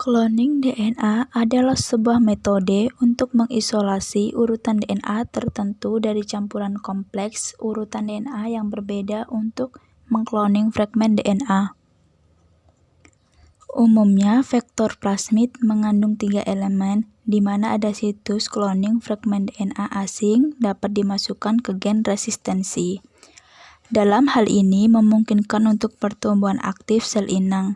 Cloning DNA adalah sebuah metode untuk mengisolasi urutan DNA tertentu dari campuran kompleks urutan DNA yang berbeda untuk mengkloning fragmen DNA. Umumnya, vektor plasmid mengandung 3 elemen, di mana ada situs cloning fragmen DNA asing dapat dimasukkan ke gen resistensi. Dalam hal ini memungkinkan untuk pertumbuhan aktif sel inang.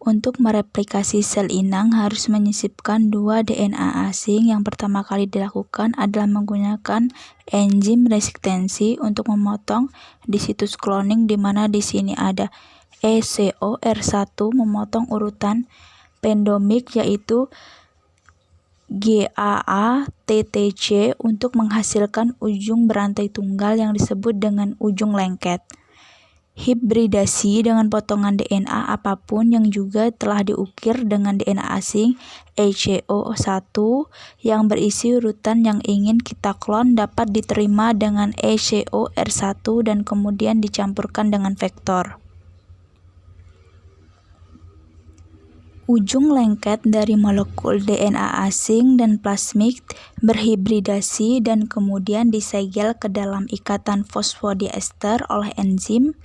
Untuk mereplikasi sel inang harus menyisipkan 2 DNA asing. Yang pertama kali dilakukan adalah menggunakan enzim resistensi untuk memotong di situs cloning, di mana di sini ada ECOR1 memotong urutan pendomik yaitu GAA-TTC untuk menghasilkan ujung berantai tunggal yang disebut dengan ujung lengket. Hibridasi dengan potongan DNA apapun yang juga telah diukir dengan DNA asing ECO1 yang berisi urutan yang ingin kita klon dapat diterima dengan ECOR1 dan kemudian dicampurkan dengan vektor. Ujung lengket dari molekul DNA asing dan plasmid berhibridasi dan kemudian disegel ke dalam ikatan fosfodiester oleh enzim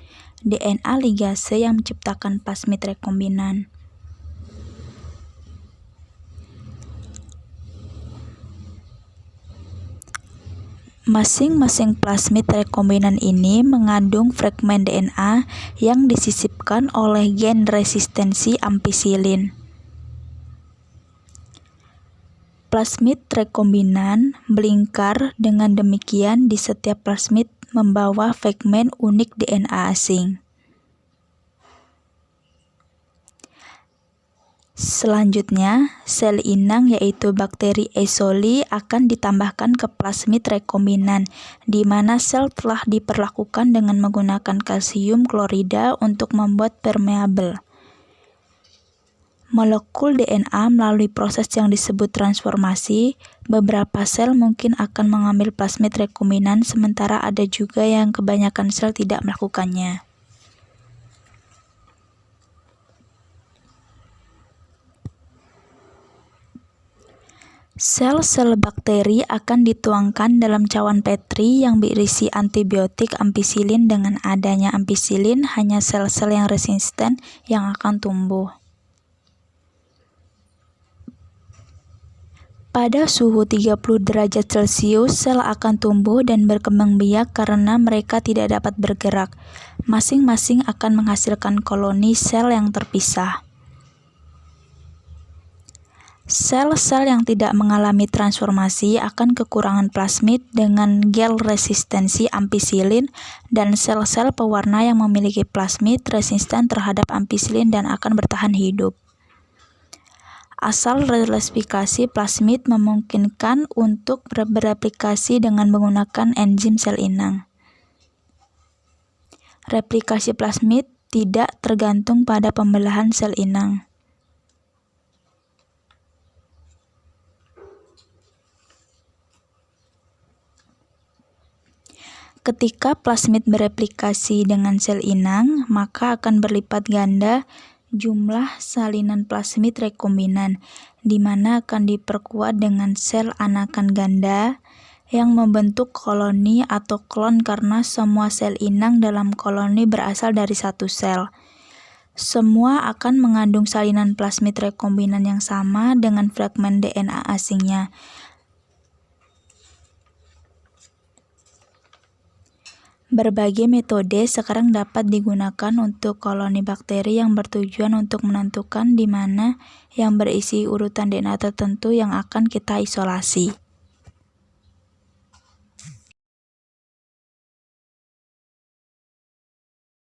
DNA ligase yang menciptakan plasmid rekombinan. Masing-masing plasmid rekombinan ini mengandung fragmen DNA yang disisipkan oleh gen resistensi ampisilin. Plasmid rekombinan melingkar dengan demikian di setiap plasmid membawa fragmen unik DNA asing. Selanjutnya, sel inang yaitu bakteri E. coli akan ditambahkan ke plasmid rekombinan, di mana sel telah diperlakukan dengan menggunakan kalsium klorida untuk membuat permeabel. Molekul DNA melalui proses yang disebut transformasi. Beberapa sel mungkin akan mengambil plasmid rekombinan, sementara ada juga yang kebanyakan sel tidak melakukannya. Sel-sel bakteri akan dituangkan dalam cawan Petri yang berisi antibiotik ampisilin. Dengan adanya ampisilin, hanya sel-sel yang resisten yang akan tumbuh. Pada suhu 30 derajat Celcius, sel akan tumbuh dan berkembang biak karena mereka tidak dapat bergerak. Masing-masing akan menghasilkan koloni sel yang terpisah. Sel-sel yang tidak mengalami transformasi akan kekurangan plasmid dengan gel resistensi ampisilin, dan sel-sel pewarna yang memiliki plasmid resisten terhadap ampisilin dan akan bertahan hidup. Asal replikasi plasmid memungkinkan untuk bereplikasi dengan menggunakan enzim sel inang. Replikasi plasmid tidak tergantung pada pembelahan sel inang. Ketika plasmid bereplikasi dengan sel inang, maka akan berlipat ganda jumlah salinan plasmid rekombinan, di mana akan diperkuat dengan sel anakan ganda yang membentuk koloni atau klon karena semua sel inang dalam koloni berasal dari satu sel. Semua akan mengandung salinan plasmid rekombinan yang sama dengan fragmen DNA asingnya. Berbagai metode sekarang dapat digunakan untuk koloni bakteri yang bertujuan untuk menentukan di mana yang berisi urutan DNA tertentu yang akan kita isolasi.